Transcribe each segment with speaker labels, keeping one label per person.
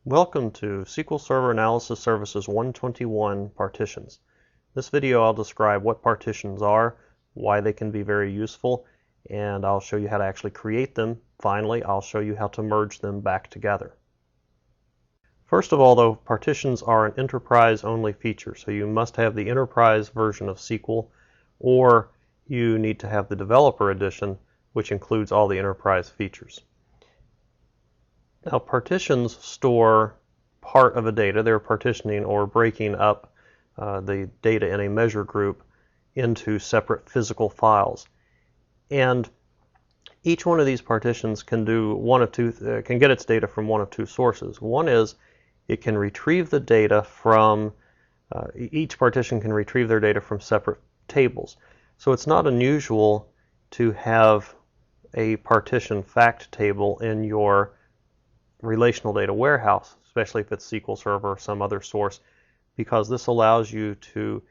Speaker 1: Welcome to SQL Server Analysis Services 121 Partitions. In this video I'll describe what partitions are, why they can be very useful, and I'll show you how to actually create them. Finally, I'll show you how to merge them back together. First of all, though, partitions are an enterprise-only feature, so you must have the enterprise version of SQL, or you need to have the developer edition, which includes all the enterprise features. Now, partitions store part of a data. They're partitioning or breaking up the data in a measure group into separate physical files. And each one of these partitions can do can get its data from one of two sources. One is it can retrieve the data from, each partition can retrieve their data from separate tables. So it's not unusual to have a partition fact table in your relational data warehouse, especially if it's SQL Server or some other source, because this allows you to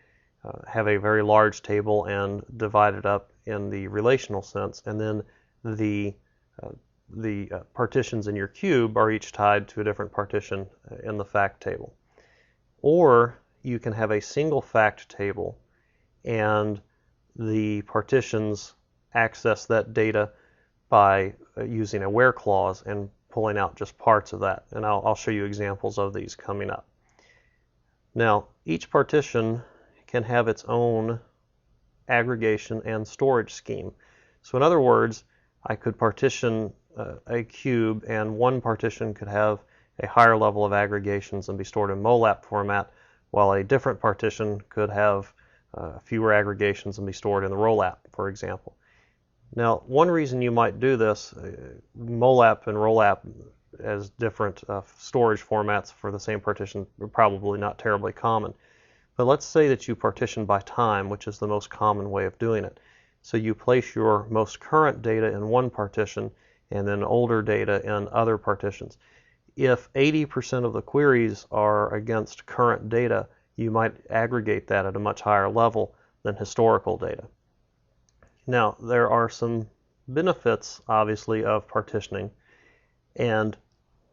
Speaker 1: have a very large table and divide it up in the relational sense, and then the partitions in your cube are each tied to a different partition in the fact table. Or you can have a single fact table and the partitions access that data by using a where clause and pulling out just parts of that, and I'll show you examples of these coming up. Now, each partition can have its own aggregation and storage scheme. So in other words, I could partition a cube, and one partition could have a higher level of aggregations and be stored in MOLAP format, while a different partition could have fewer aggregations and be stored in the ROLAP, for example. Now, one reason you might do this, MOLAP and ROLAP as different storage formats for the same partition are probably not terribly common. But let's say that you partition by time, which is the most common way of doing it. So you place your most current data in one partition and then older data in other partitions. If 80% of the queries are against current data, you might aggregate that at a much higher level than historical data. Now, there are some benefits, obviously, of partitioning, and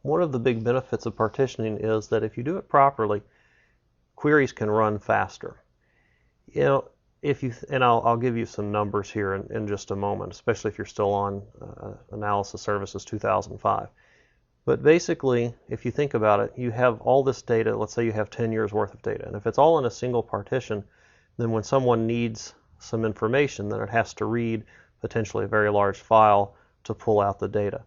Speaker 1: one of the big benefits of partitioning is that if you do it properly, queries can run faster. You know, and I'll give you some numbers here in just a moment, especially if you're still on Analysis Services 2005. But basically, if you think about it, you have all this data. Let's say you have 10 years worth of data, and if it's all in a single partition, then when someone needs some information, then it has to read potentially a very large file to pull out the data.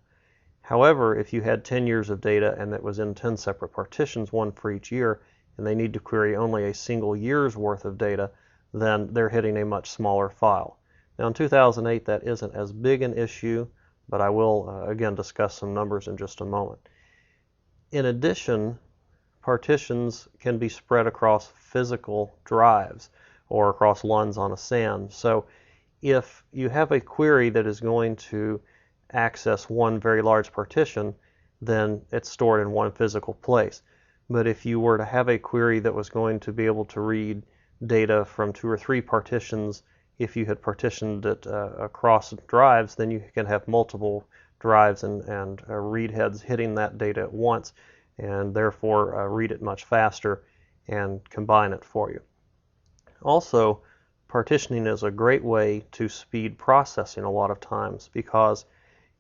Speaker 1: However, if you had 10 years of data and it was in 10 separate partitions, one for each year, and they need to query only a single year's worth of data, then they're hitting a much smaller file. Now in 2008 that isn't as big an issue, but I will again discuss some numbers in just a moment. In addition, partitions can be spread across physical drives or across LUNs on a SAN. So if you have a query that is going to access one very large partition, then it's stored in one physical place. But if you were to have a query that was going to be able to read data from 2 or 3 partitions, if you had partitioned it across drives, then you can have multiple drives and read heads hitting that data at once, and therefore read it much faster and combine it for you. Also, partitioning is a great way to speed processing a lot of times because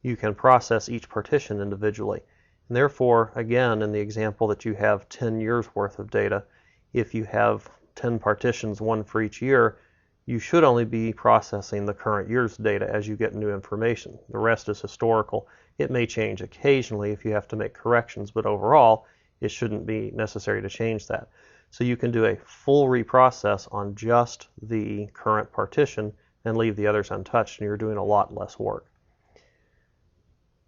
Speaker 1: you can process each partition individually. And therefore, again, in the example that you have 10 years worth of data, if you have 10 partitions, one for each year, you should only be processing the current year's data as you get new information. The rest is historical. It may change occasionally if you have to make corrections, but overall, it shouldn't be necessary to change that. So you can do a full reprocess on just the current partition and leave the others untouched, and you're doing a lot less work.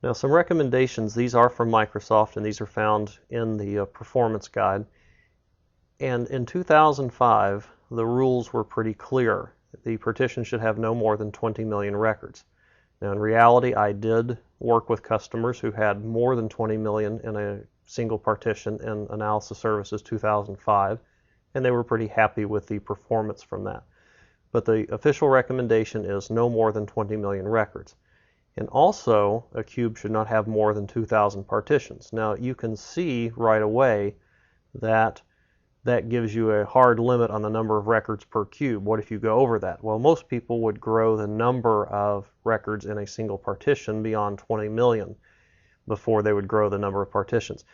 Speaker 1: Now, some recommendations. These are from Microsoft, and these are found in the performance guide. And in 2005, the rules were pretty clear. The partition should have no more than 20 million records. Now, in reality, I did work with customers who had more than 20 million in a single partition in Analysis Services 2005, and they were pretty happy with the performance from that. But the official recommendation is no more than 20 million records. And also, a cube should not have more than 2,000 partitions. Now, you can see right away that that gives you a hard limit on the number of records per cube. What if you go over that? Well, most people would grow the number of records in a single partition beyond 20 million before they would grow the number of partitions.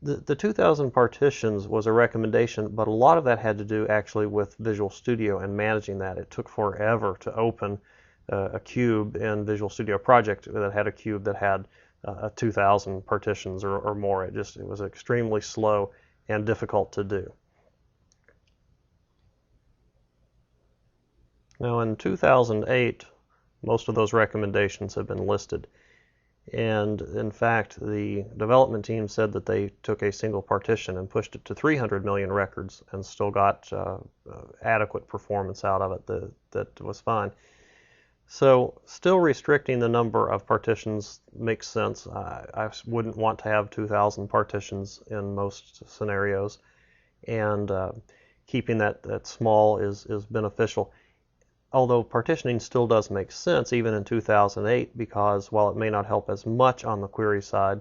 Speaker 1: The 2,000 partitions was a recommendation, but a lot of that had to do actually with Visual Studio and managing that. It took forever to open a cube in Visual Studio Project that had a cube that had 2,000 partitions or more. It was extremely slow and difficult to do. Now in 2008, most of those recommendations have been listed. And in fact, the development team said that they took a single partition and pushed it to 300 million records and still got adequate performance out of it that was fine. So still restricting the number of partitions makes sense. I wouldn't want to have 2,000 partitions in most scenarios, and keeping that small is beneficial. Although partitioning still does make sense even in 2008, because while it may not help as much on the query side,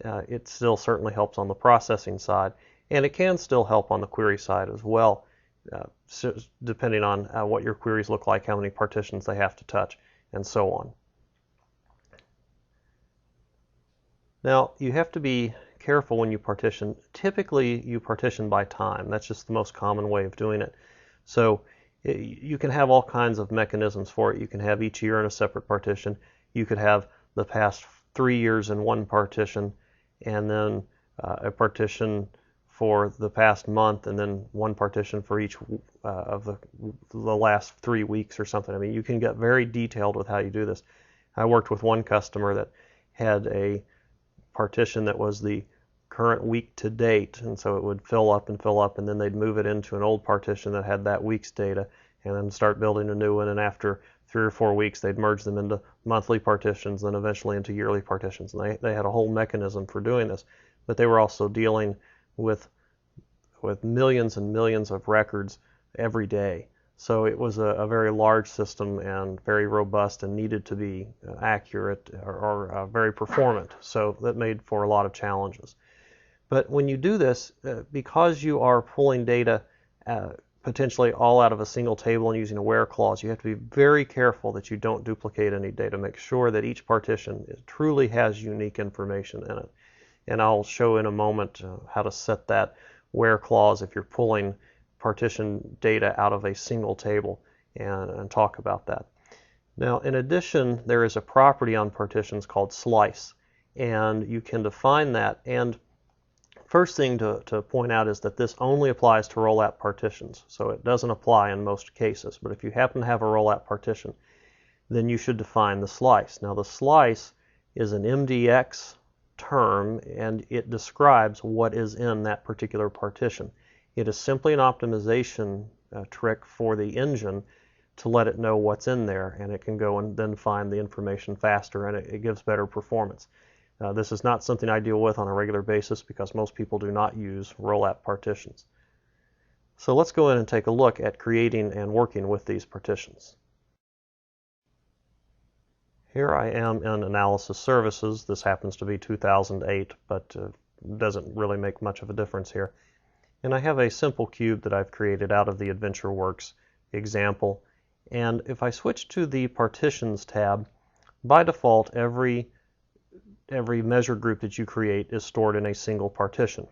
Speaker 1: it still certainly helps on the processing side, and it can still help on the query side as well, so depending on what your queries look like, how many partitions they have to touch, and so on. Now, you have to be careful when you partition. Typically, you partition by time. That's just the most common way of doing it. So you can have all kinds of mechanisms for it. You can have each year in a separate partition. You could have the past 3 years in one partition, and then a partition for the past month, and then one partition for each of the last 3 weeks or something. I mean, you can get very detailed with how you do this. I worked with one customer that had a partition that was the current week to date, and so it would fill up, and then they'd move it into an old partition that had that week's data, and then start building a new one, and after 3 or 4 weeks they'd merge them into monthly partitions, then eventually into yearly partitions. And they had a whole mechanism for doing this, but they were also dealing with millions and millions of records every day. So it was a very large system and very robust and needed to be accurate or very performant. So that made for a lot of challenges. But when you do this, because you are pulling data potentially all out of a single table and using a where clause, you have to be very careful that you don't duplicate any data. Make sure that each partition truly has unique information in it. And I'll show in a moment how to set that where clause if you're pulling partition data out of a single table, and talk about that. Now, in addition, there is a property on partitions called slice, and you can define that. And first thing to point out is that this only applies to roll-up partitions, so it doesn't apply in most cases. But if you happen to have a roll-up partition, then you should define the slice. Now, the slice is an MDX term, and it describes what is in that particular partition. It is simply an optimization trick for the engine to let it know what's in there, and it can go and then find the information faster, and it gives better performance. This is not something I deal with on a regular basis because most people do not use roll-up partitions. So let's go in and take a look at creating and working with these partitions. Here I am in Analysis Services. This happens to be 2008, but doesn't really make much of a difference here. And I have a simple cube that I've created out of the AdventureWorks example. And if I switch to the Partitions tab, by default, every measure group that you create is stored in a single partition.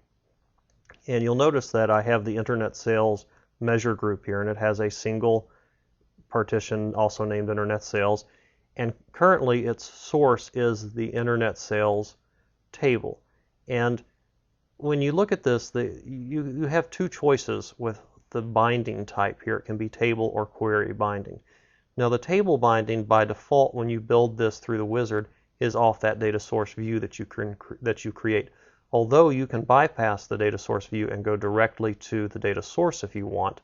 Speaker 1: And you'll notice that I have the Internet Sales measure group here, and it has a single partition also named Internet Sales. And currently its source is the Internet Sales table. And when you look at this, you have two choices with the binding type here. It can be table or query binding. Now the table binding, by default, when you build this through the wizard, is off that data source view that you create. Although you can bypass the data source view and go directly to the data source if you want.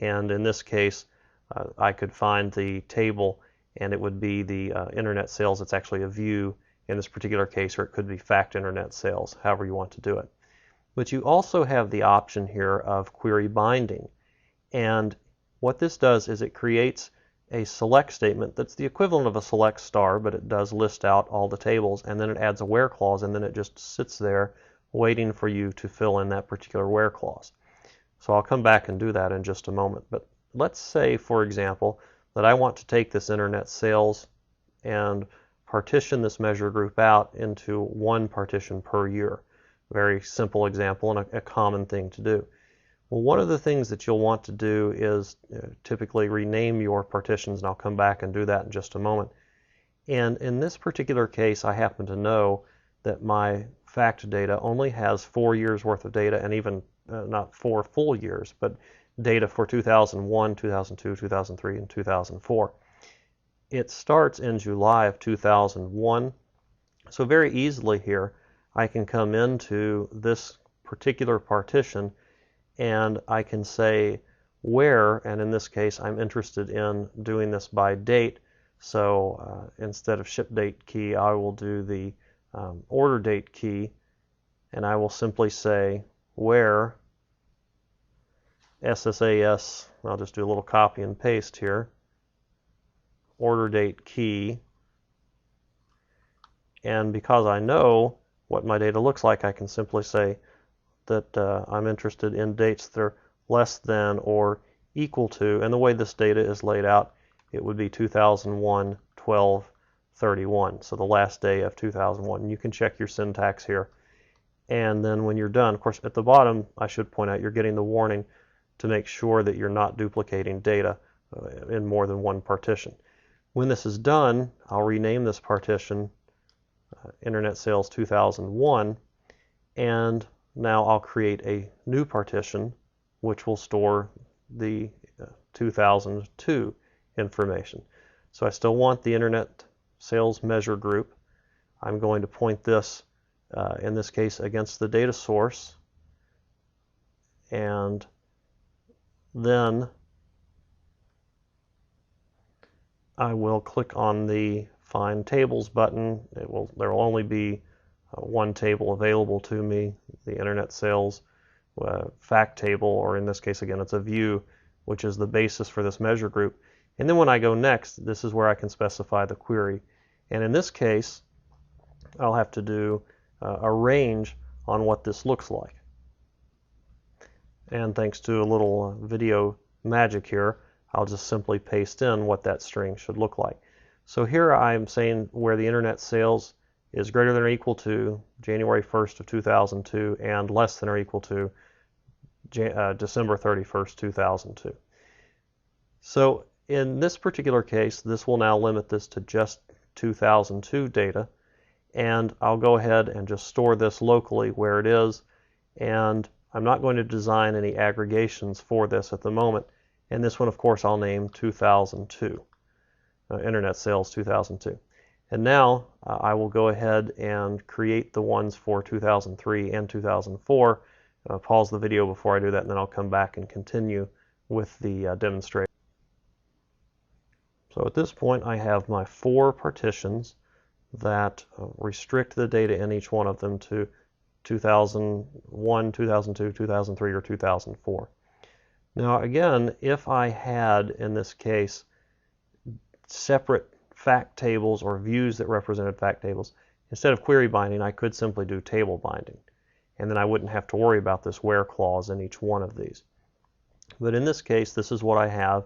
Speaker 1: And in this case, I could find the table, and it would be the Internet Sales. It's actually a view in this particular case, or it could be fact Internet Sales, however you want to do it. But you also have the option here of query binding. And what this does is it creates a select statement that's the equivalent of a select star, but it does list out all the tables, and then it adds a where clause, and then it just sits there waiting for you to fill in that particular where clause. So I'll come back and do that in just a moment. But let's say, for example, that I want to take this internet sales and partition this measure group out into one partition per year. Very simple example and a common thing to do. Well, one of the things that you'll want to do is typically rename your partitions, and I'll come back and do that in just a moment. And in this particular case, I happen to know that my fact data only has 4 years worth of data, and even not 4 full years, but data for 2001, 2002, 2003, and 2004. It starts in July of 2001, so very easily here I can come into this particular partition and I can say where, and in this case I'm interested in doing this by date, so instead of ship date key I will do the order date key, and I will simply say where SSAS, I'll just do a little copy and paste here, order date key, and because I know what my data looks like, I can simply say that I'm interested in dates that are less than or equal to, and the way this data is laid out, it would be 2001 12 31, so the last day of 2001. And you can check your syntax here, and then when you're done, of course at the bottom I should point out you're getting the warning to make sure that you're not duplicating data in more than one partition. When this is done, I'll rename this partition Internet Sales 2001, and now I'll create a new partition which will store the 2002 information. So I still want the Internet Sales Measure group. I'm going to point this, in this case, against the data source, and then I will click on the Find Tables button. There will only be one table available to me, the Internet Sales fact table, or in this case again it's a view, which is the basis for this measure group. And then when I go next, this is where I can specify the query. And in this case, I'll have to do a range on what this looks like. And thanks to a little video magic here, I'll just simply paste in what that string should look like. So here I'm saying where the internet sales is greater than or equal to January 1st of 2002 and less than or equal to December 31st, 2002. So in this particular case, this will now limit this to just 2002 data, and I'll go ahead and just store this locally where it is, and I'm not going to design any aggregations for this at the moment. And this one, of course, I'll name 2002, Internet Sales 2002. And now I will go ahead and create the ones for 2003 and 2004. Pause the video before I do that, and then I'll come back and continue with the demonstration. So at this point, I have my 4 partitions that restrict the data in each one of them to 2001, 2002, 2003, or 2004. Now again, if I had, in this case, separate fact tables or views that represented fact tables, instead of query binding, I could simply do table binding. And then I wouldn't have to worry about this where clause in each one of these. But in this case, this is what I have.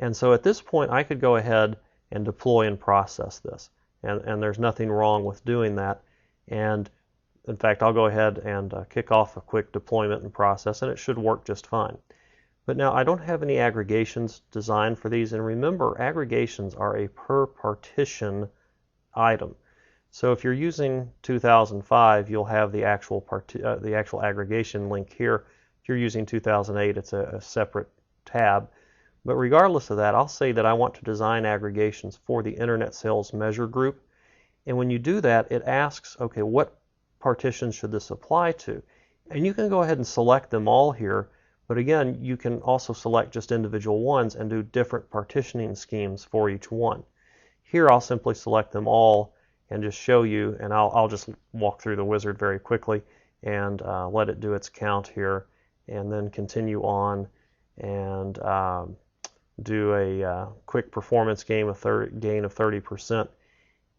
Speaker 1: And so at this point, I could go ahead and deploy and process this. And there's nothing wrong with doing that. And in fact, I'll go ahead and kick off a quick deployment and process, and it should work just fine. But now I don't have any aggregations designed for these, and remember, aggregations are a per partition item. So if you're using 2005, you'll have the actual aggregation link here. If you're using 2008, it's a separate tab. But regardless of that, I'll say that I want to design aggregations for the Internet Sales Measure group. And when you do that, it asks, okay, what partitions should this apply to? And you can go ahead and select them all here. But again, you can also select just individual ones and do different partitioning schemes for each one. Here I'll simply select them all and just show you, and I'll just walk through the wizard very quickly and let it do its count here, and then continue on. And do a quick performance gain of 30%.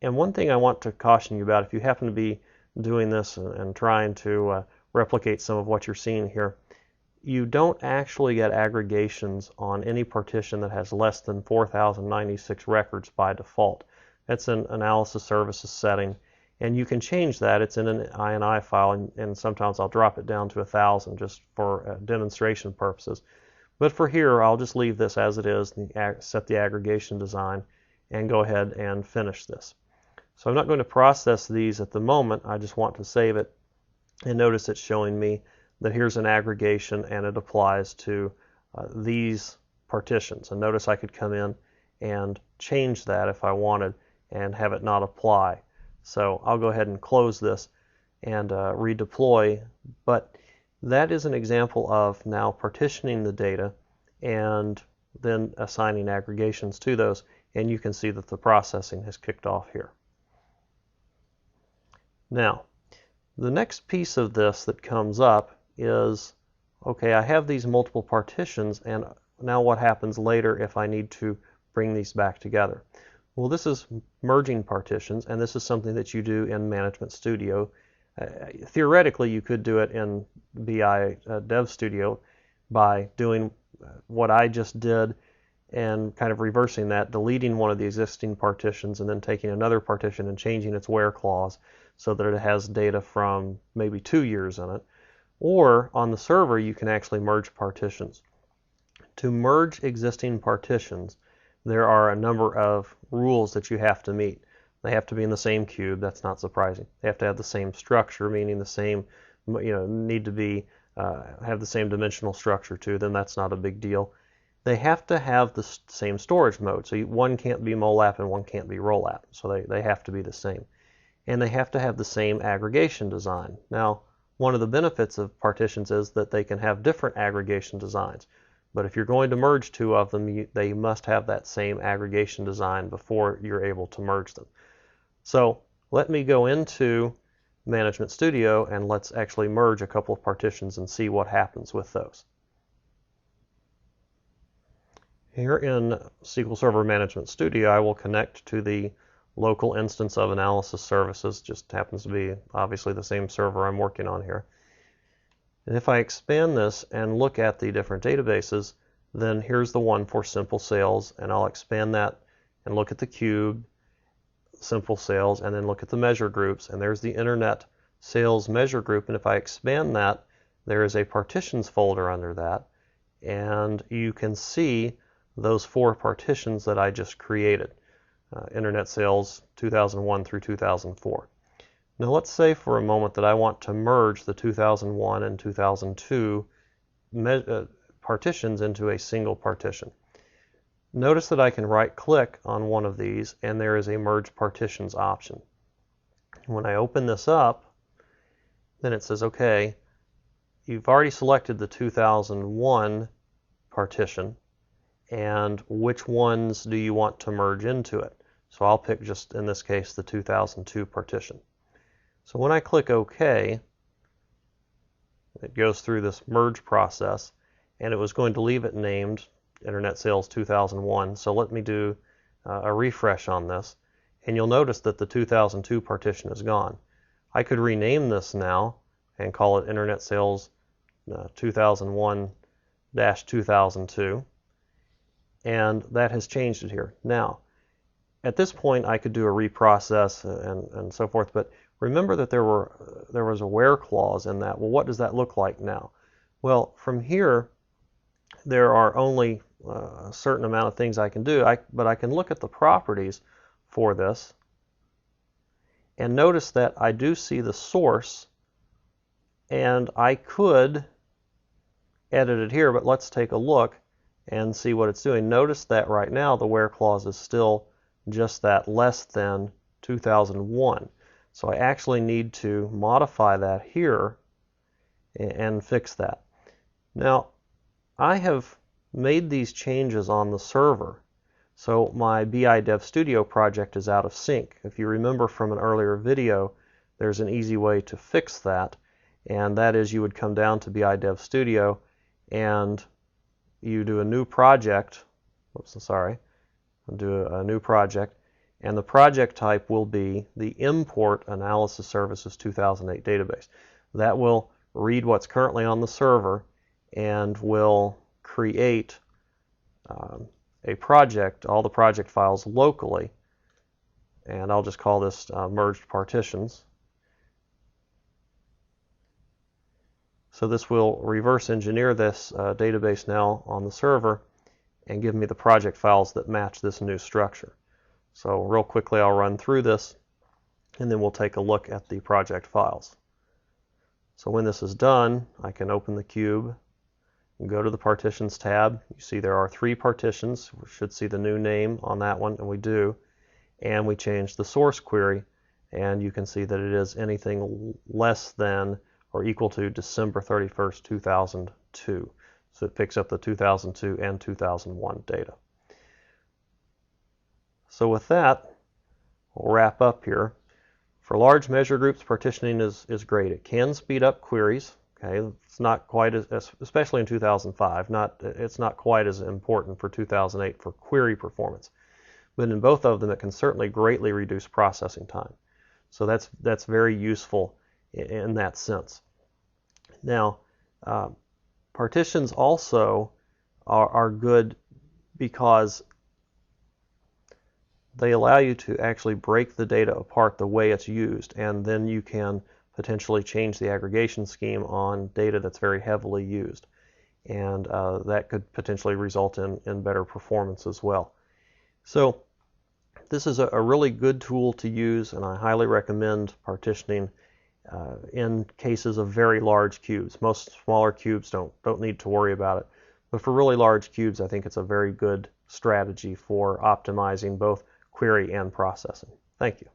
Speaker 1: And one thing I want to caution you about, if you happen to be doing this and trying to replicate some of what you're seeing here, you don't actually get aggregations on any partition that has less than 4,096 records by default. That's an analysis services setting, and you can change that. It's in an INI file, and sometimes I'll drop it down to 1,000 just for demonstration purposes. But for here, I'll just leave this as it is, set the aggregation design, and go ahead and finish this. So I'm not going to process these at the moment. I just want to save it, and notice it's showing me that here's an aggregation and it applies to these partitions. And notice I could come in and change that if I wanted and have it not apply. So I'll go ahead and close this and redeploy. But that is an example of now partitioning the data and then assigning aggregations to those. And you can see that the processing has kicked off here. Now, the next piece of this that comes up is, okay, I have these multiple partitions, and now what happens later if I need to bring these back together? Well, this is merging partitions, and this is something that you do in Management Studio. Theoretically, you could do it in BI Dev Studio by doing what I just did and kind of reversing that, deleting one of the existing partitions and then taking another partition and changing its where clause so that it has data from maybe 2 years in it. Or on the server, you can actually merge partitions. To merge existing partitions, there are a number of rules that you have to meet. They have to be in the same cube. That's not surprising. They have to have the same structure, meaning the same, need to be have the same dimensional structure to them. That's not a big deal. They have to have the same storage mode. So one can't be MOLAP and one can't be ROLAP. So they have to be the same. And they have to have the same aggregation design. Now, one of the benefits of partitions is that they can have different aggregation designs. But if you're going to merge two of them, they must have that same aggregation design before you're able to merge them. So let me go into Management Studio and let's actually merge a couple of partitions and see what happens with those. Here in SQL Server Management Studio, I will connect to the local instance of analysis services. Just happens to be obviously the same server I'm working on here. And if I expand this and look at the different databases, then here's the one for simple sales, and I'll expand that and look at the cube, simple sales, and then look at the measure groups, and there's the internet sales measure group. And if I expand that, there is a partitions folder under that, and you can see those 4 partitions that I just created. Internet sales 2001 through 2004. Now let's say for a moment that I want to merge the 2001 and 2002 partitions into a single partition. Notice that I can right-click on one of these and there is a Merge Partitions option. When I open this up, then it says, okay, you've already selected the 2001 partition, and which ones do you want to merge into it? So I'll pick, just in this case, the 2002 partition. So when I click OK, it goes through this merge process, and it was going to leave it named Internet Sales 2001. So let me do a refresh on this, and you'll notice that the 2002 partition is gone. I could rename this now and call it Internet Sales 2001-2002, and that has changed it here. Now, at this point, I could do a reprocess and so forth, but remember that there was a where clause in that. Well, what does that look like now? Well, from here, there are only a certain amount of things I can do, but I can look at the properties for this and notice that I do see the source, and I could edit it here, but let's take a look and see what it's doing. Notice that right now the where clause is still just that less than 2001. So I actually need to modify that here and fix that. Now, I have made these changes on the server, so my BI Dev Studio project is out of sync. If you remember from an earlier video, there's an easy way to fix that, and that is you would come down to BI Dev Studio and you do a new project Oops, sorry. I'll do a new project. And the project type will be the Import Analysis Services 2008 database. That will read what's currently on the server and will create a project, all the project files locally. And I'll just call this merged partitions. So this will reverse engineer this database now on the server and give me the project files that match this new structure. So real quickly I'll run through this and then we'll take a look at the project files. So when this is done, I can open the cube and go to the Partitions tab. You see there are 3 partitions. We should see the new name on that one, and we do. And we change the source query, and you can see that it is anything less than or equal to December 31st, 2002. So it picks up the 2002 and 2001 data. So with that, we'll wrap up here. For large measure groups, partitioning is great. It can speed up queries. Okay, it's not quite as, especially in 2005, it's not quite as important for 2008 for query performance. But in both of them, it can certainly greatly reduce processing time. So that's very useful in that sense. Now, partitions also are good because they allow you to actually break the data apart the way it's used, and then you can potentially change the aggregation scheme on data that's very heavily used. And that could potentially result in better performance as well. So this is a really good tool to use, and I highly recommend partitioning in cases of very large cubes. Most smaller cubes don't need to worry about it. But for really large cubes, I think it's a very good strategy for optimizing both query and processing. Thank you.